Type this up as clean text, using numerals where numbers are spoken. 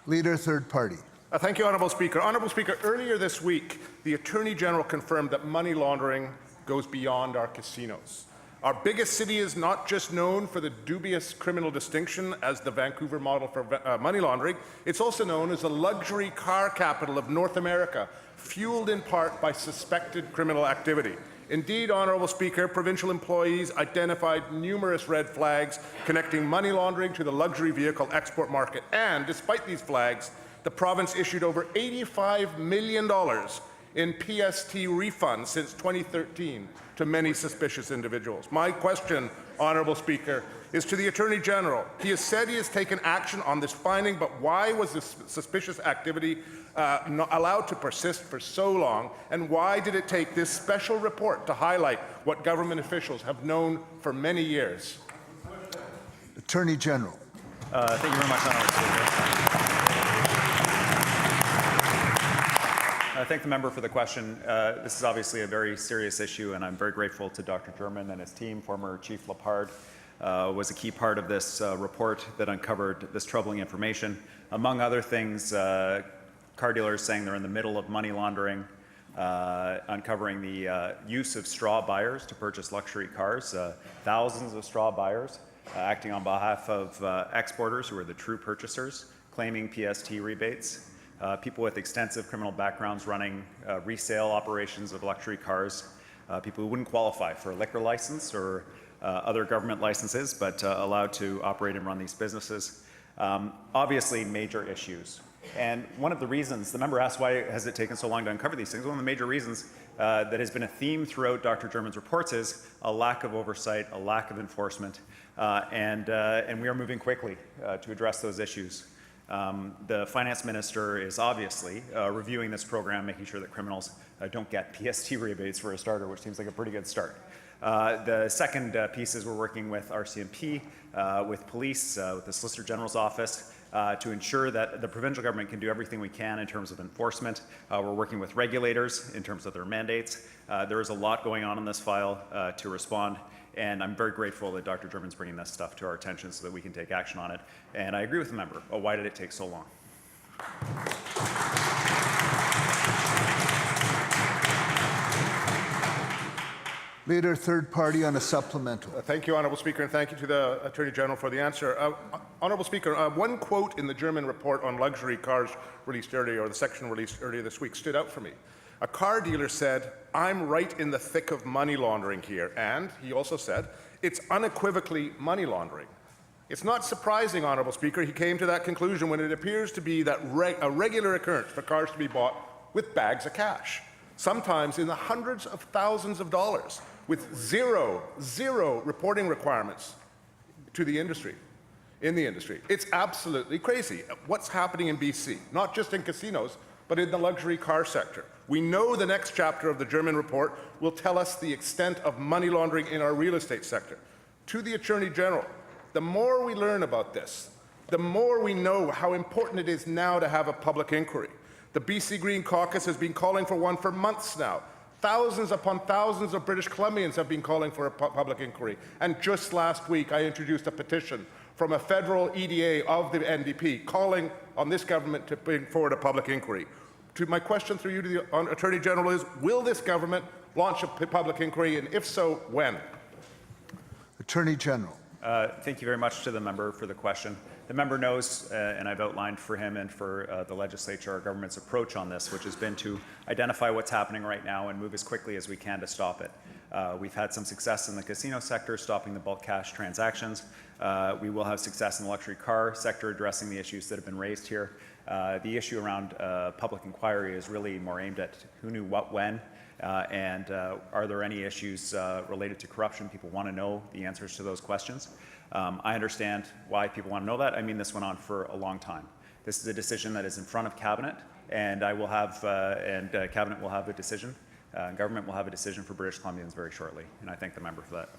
Leader, third party. Thank you, Honourable Speaker. Honourable Speaker, earlier this week, the Attorney General confirmed that money laundering goes beyond our casinos. Our biggest city is not just known for the dubious criminal distinction as the Vancouver model for money laundering, it's also known as the luxury car capital of North America, fueled in part by suspected criminal activity. Indeed, Honourable Speaker, provincial employees identified numerous red flags connecting money laundering to the luxury vehicle export market. And despite these flags, the province issued over $85 million in PST refunds since 2013 to many suspicious individuals. My question, Honourable Speaker, is to the Attorney General. He has said he has taken action on this finding, but why was this suspicious activity not allowed to persist for so long, and why did it take this special report to highlight what government officials have known for many years? Attorney General. Thank you very much, Honourable Speaker. I thank the member for the question. This is obviously a very serious issue, and I'm very grateful to Dr. German and his team. Former Chief Lepard was a key part of this report that uncovered this troubling information. Among other things, car dealers saying they're in the middle of money laundering, uncovering the use of straw buyers to purchase luxury cars, thousands of straw buyers acting on behalf of exporters who are the true purchasers, claiming PST rebates, people with extensive criminal backgrounds running resale operations of luxury cars, people who wouldn't qualify for a liquor license or other government licenses, but allowed to operate and run these businesses. Obviously, major issues. And one of the reasons, the member asked why has it taken so long to uncover these things, one of the major reasons that has been a theme throughout Dr. German's reports is a lack of oversight, a lack of enforcement, and we are moving quickly to address those issues. The finance minister is obviously reviewing this program, making sure that criminals don't get PST rebates for a starter, which seems like a pretty good start. The second piece is we're working with RCMP, with police, with the Solicitor General's office, to ensure that the provincial government can do everything we can in terms of enforcement. We're working with regulators in terms of their mandates. There is a lot going on in this file to respond, and I'm very grateful that Dr. German's bringing this stuff to our attention so that we can take action on it. And I agree with the member. Why did it take so long? Leader, third party on a supplemental. Thank you, Honourable Speaker, and thank you to the Attorney General for the answer. Honourable Speaker, one quote in the German report on luxury cars released earlier, or the section released earlier this week, stood out for me. A car dealer said, "I'm right in the thick of money laundering here," and he also said, "It's unequivocally money laundering." It's not surprising, Honourable Speaker, he came to that conclusion when it appears to be that a regular occurrence for cars to be bought with bags of cash, sometimes in the hundreds of thousands of dollars, with zero reporting requirements to the industry, in the industry. It's absolutely crazy what's happening in BC, not just in casinos, but in the luxury car sector. We know the next chapter of the German report will tell us the extent of money laundering in our real estate sector. To the Attorney General, the more we learn about this, the more we know how important it is now to have a public inquiry. The BC Green Caucus has been calling for one for months now. Thousands upon thousands of British Columbians have been calling for a public inquiry. And just last week, I introduced a petition from a federal EDA of the NDP calling on this government to bring forward a public inquiry. My question through you to the Attorney General is, will this government launch a public inquiry, and if so, when? Attorney General. Thank you very much to the member for the question. The member knows, and I've outlined for him and for the legislature, our government's approach on this, which has been to identify what's happening right now and move as quickly as we can to stop it. We've had some success in the casino sector, stopping the bulk cash transactions. We will have success in the luxury car sector, addressing the issues that have been raised here. The issue around public inquiry is really more aimed at who knew what when, and are there any issues related to corruption? People want to know the answers to those questions. I understand why people want to know that. I mean, this went on for a long time. This is a decision that is in front of Cabinet, and I will have, Cabinet will have a decision. Government will have a decision for British Columbians very shortly, and I thank the member for that.